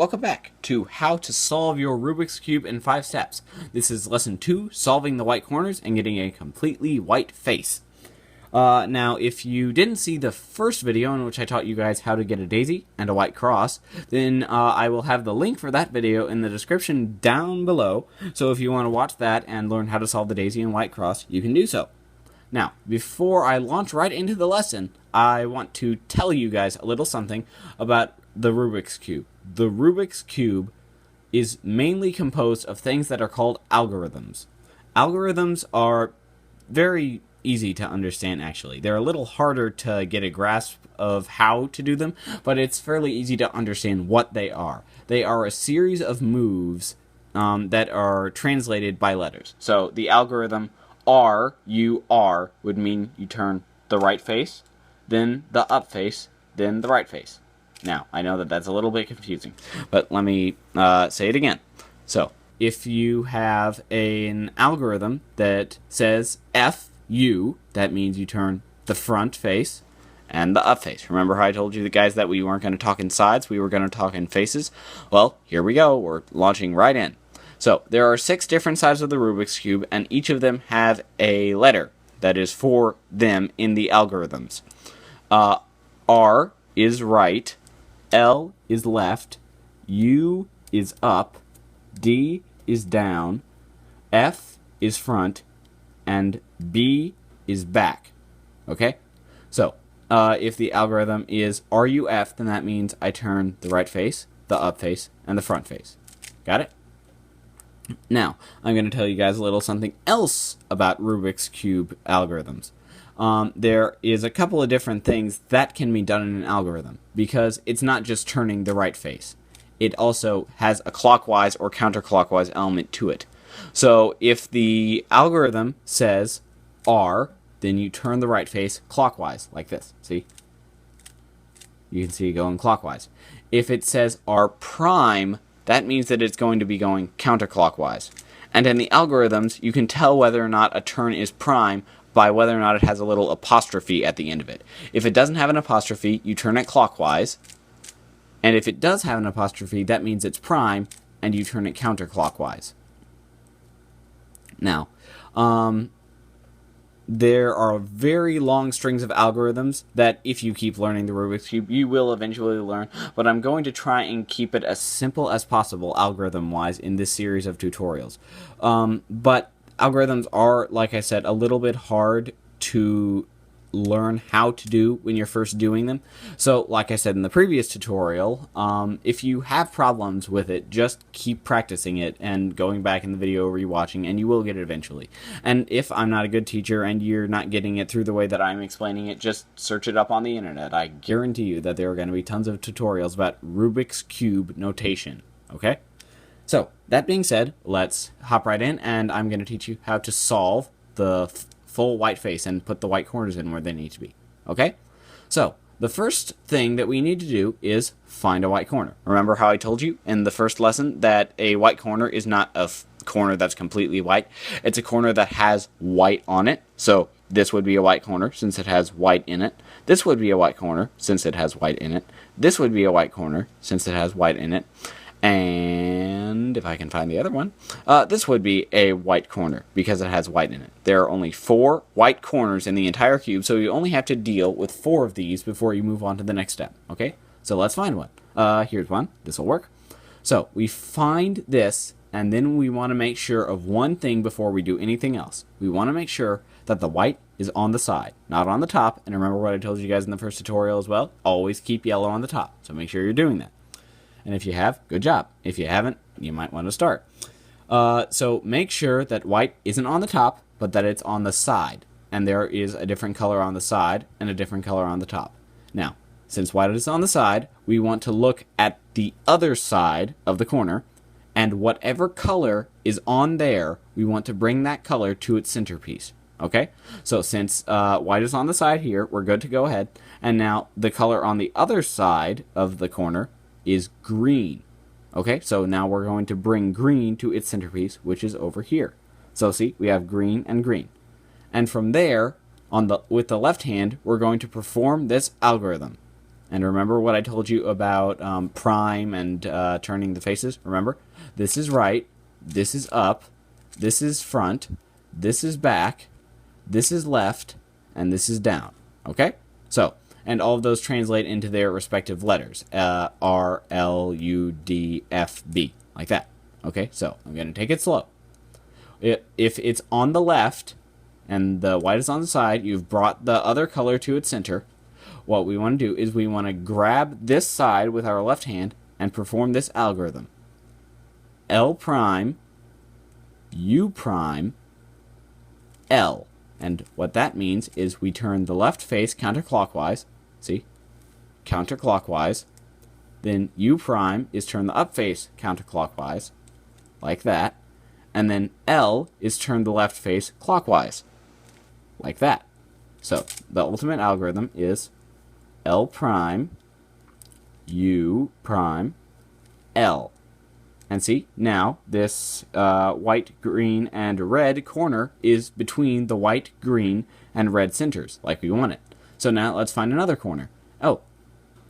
welcome back to how to solve your Rubik's Cube in 5 steps. This is lesson 2, solving the white corners and getting a completely white face. Now, if you didn't see the first video in which I taught you guys how to get a daisy and a white cross, then I will have the link for that video in the description down below. So if you want to watch that and learn how to solve the daisy and white cross, you can do so. Now, before I launch right into the lesson, I want to tell you guys a little something about the Rubik's Cube. The Rubik's Cube is mainly composed of things that are called algorithms. Algorithms are very easy to understand, actually. They're a little harder to get a grasp of how to do them, but it's fairly easy to understand what they are. They are a series of moves that are translated by letters. So the algorithm R-U-R would mean you turn the right face, then the up face, then the right face. Now, I know that that's a little bit confusing, but let me say it again. So, if you have an algorithm that says F-U, that means you turn the front face and the up face. Remember how I told you, guys, that we weren't going to talk in sides, we were going to talk in faces? Well, here we go. We're launching right in. So, there are 6 different sides of the Rubik's Cube, and each of them have a letter that is for them in the algorithms. R is right, L is left, U is up, D is down, F is front, and B is back. Okay? So, if the algorithm is RUF, then that means I turn the right face, the up face, and the front face. Got it? Now, I'm going to tell you guys a little something else about Rubik's Cube algorithms. There is a couple of different things that can be done in an algorithm, because it's not just turning the right face. It also has a clockwise or counterclockwise element to it. So if the algorithm says R, then you turn the right face clockwise, like this. See? You can see it going clockwise. If it says R prime, that means that it's going to be going counterclockwise. And in the algorithms, you can tell whether or not a turn is prime by whether or not it has a little apostrophe at the end of it. If it doesn't have an apostrophe, you turn it clockwise. And if it does have an apostrophe, that means it's prime, and you turn it counterclockwise. Now, there are very long strings of algorithms that if you keep learning the Rubik's Cube, you will eventually learn, but I'm going to try and keep it as simple as possible algorithm-wise in this series of tutorials. But algorithms are, like I said, a little bit hard to learn how to do when you're first doing them. So, like I said in the previous tutorial, if you have problems with it, just keep practicing it and going back in the video, rewatching, and you will get it eventually. And if I'm not a good teacher and you're not getting it through the way that I'm explaining it, just search it up on the internet. I guarantee you that there are going to be tons of tutorials about Rubik's Cube notation. Okay? So, that being said, let's hop right in, and I'm going to teach you how to solve the full white face and put the white corners in where they need to be. Okay? So, the first thing that we need to do is find a white corner. Remember how I told you in the first lesson that a white corner is not a corner that's completely white. It's a corner that has white on it. So, this would be a white corner since it has white in it. This would be a white corner since it has white in it. This would be a white corner since it has white in it. And if I can find the other one, this would be a white corner because it has white in it. There are only 4 white corners in the entire cube, so you only have to deal with 4 of these before you move on to the next step. Okay? So let's find one. Here's one. This will work. So we find this, and then we want to make sure of one thing before we do anything else. We want to make sure that the white is on the side, not on the top. And remember what I told you guys in the first tutorial as well? Always keep yellow on the top. So make sure you're doing that. And if you have, good job. If you haven't, you might want to start. So make sure that white isn't on the top, but that it's on the side. And there is a different color on the side and a different color on the top. Now, since white is on the side, we want to look at the other side of the corner, and whatever color is on there, we want to bring that color to its centerpiece. Okay? So since white is on the side here, we're good to go ahead. And now the color on the other side of the corner is green. Okay, so now we're going to bring green to its centerpiece, which is over here. So see, we have green and green. And from there, with the left hand, we're going to perform this algorithm. And remember what I told you about prime and turning the faces? Remember? This is right, this is up, this is front, this is back, this is left, and this is down. Okay? So, and all of those translate into their respective letters. R, L, U, D, F, B. Like that. Okay? So, I'm going to take it slow. If it's on the left, and the white is on the side, you've brought the other color to its center. What we want to do is we want to grab this side with our left hand and perform this algorithm. L prime, U prime, L. And what that means is we turn the left face counterclockwise. See? Counterclockwise. Then U prime is turn the up face counterclockwise. Like that. And then L is turn the left face clockwise. Like that. So, the ultimate algorithm is L prime, U prime, L. And see, now this white, green, and red corner is between the white, green, and red centers, like we want it. So now let's find another corner. Oh,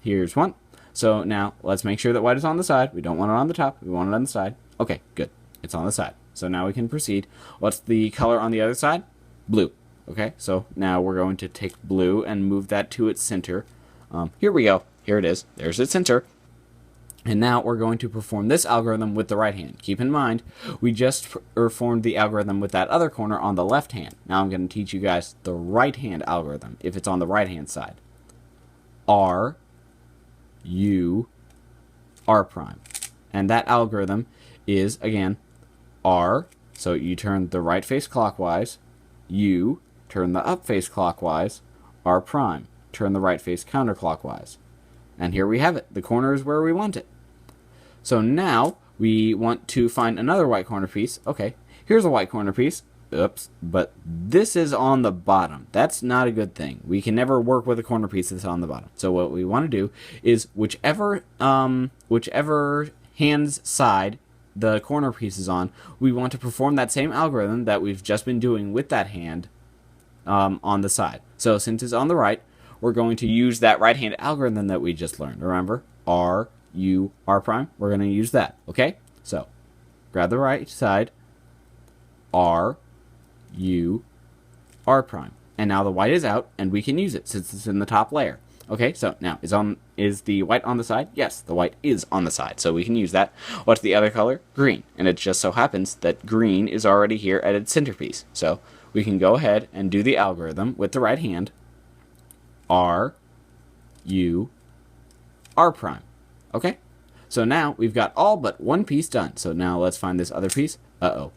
here's one. So now let's make sure that white is on the side. We don't want it on the top. We want it on the side. Okay, good. It's on the side. So now we can proceed. What's the color on the other side? Blue. Okay, so now we're going to take blue and move that to its center. Here we go. Here it is. There's its center. And now we're going to perform this algorithm with the right hand. Keep in mind, we just performed the algorithm with that other corner on the left hand. Now I'm going to teach you guys the right hand algorithm, if it's on the right hand side. R, U, R prime. And that algorithm is, again, R, so you turn the right face clockwise, U, turn the up face clockwise, R prime, turn the right face counterclockwise. And here we have it. The corner is where we want it. So now we want to find another white corner piece. Okay, here's a white corner piece. Oops, but this is on the bottom. That's not a good thing. We can never work with a corner piece that's on the bottom. So what we want to do is whichever hand's side the corner piece is on, we want to perform that same algorithm that we've just been doing with that hand on the side. So since it's on the right, we're going to use that right hand algorithm that we just learned. Remember, R, U, R prime. We're going to use that. Okay? So grab the right side, R, U, R prime. And now the white is out, and we can use it since it's in the top layer. Okay, so now, is the white on the side? Yes, the white is on the side, so we can use that. What's the other color? Green. And it just so happens that green is already here at its centerpiece. So we can go ahead and do the algorithm with the right hand. R, U, R prime. Okay? So now we've got all but one piece done. So now let's find this other piece. Uh-oh.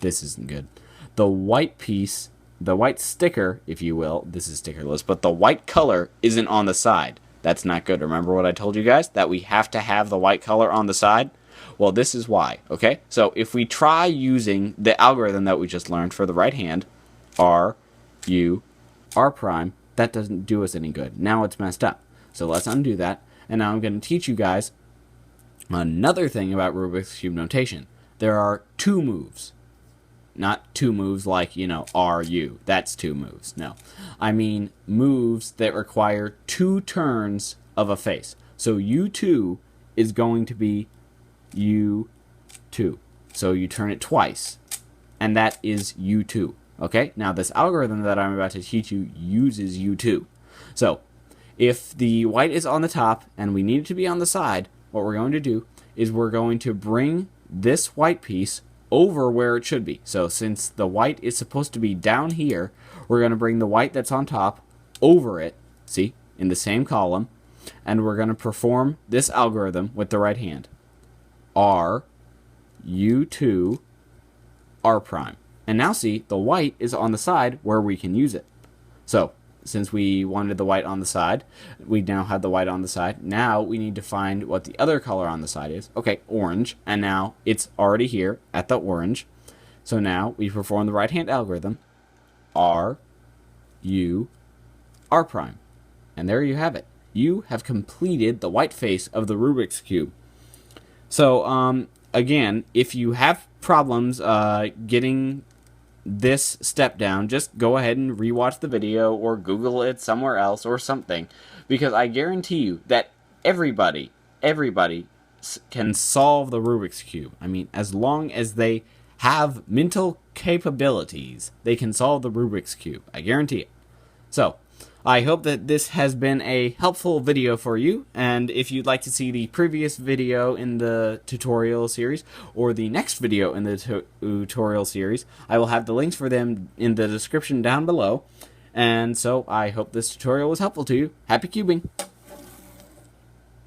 This isn't good. The white piece, the white sticker, if you will, this is stickerless, but the white color isn't on the side. That's not good. Remember what I told you guys? That we have to have the white color on the side? Well, this is why, okay? So if we try using the algorithm that we just learned for the right hand, R, U, R prime, that doesn't do us any good. Now it's messed up. So let's undo that. And now I'm going to teach you guys another thing about Rubik's Cube notation. There are two moves. Not two moves like, R, U. That's two moves. No. I mean moves that require two turns of a face. So U2 is going to be U2. So you turn it twice. And that is U2. Okay? Now this algorithm that I'm about to teach you uses U2. So if the white is on the top and we need it to be on the side, what we're going to do is we're going to bring this white piece over where it should be. So since the white is supposed to be down here, we're going to bring the white that's on top over it, see, in the same column, and we're going to perform this algorithm with the right hand. R, U2, R prime. And now see, the white is on the side where we can use it. So since we wanted the white on the side, we now have the white on the side. Now we need to find what the other color on the side is. Okay, orange. And now it's already here at the orange. So now we perform the right hand algorithm. R, U, R prime. And there you have it. You have completed the white face of the Rubik's Cube. So, again, if you have problems getting this step down, just go ahead and rewatch the video or Google it somewhere else or something, because I guarantee you that everybody can solve the Rubik's Cube. I mean, as long as they have mental capabilities, they can solve the Rubik's Cube. I guarantee it. So, I hope that this has been a helpful video for you, and if you'd like to see the previous video in the tutorial series, or the next video in the tutorial series, I will have the links for them in the description down below. And so, I hope this tutorial was helpful to you. Happy cubing!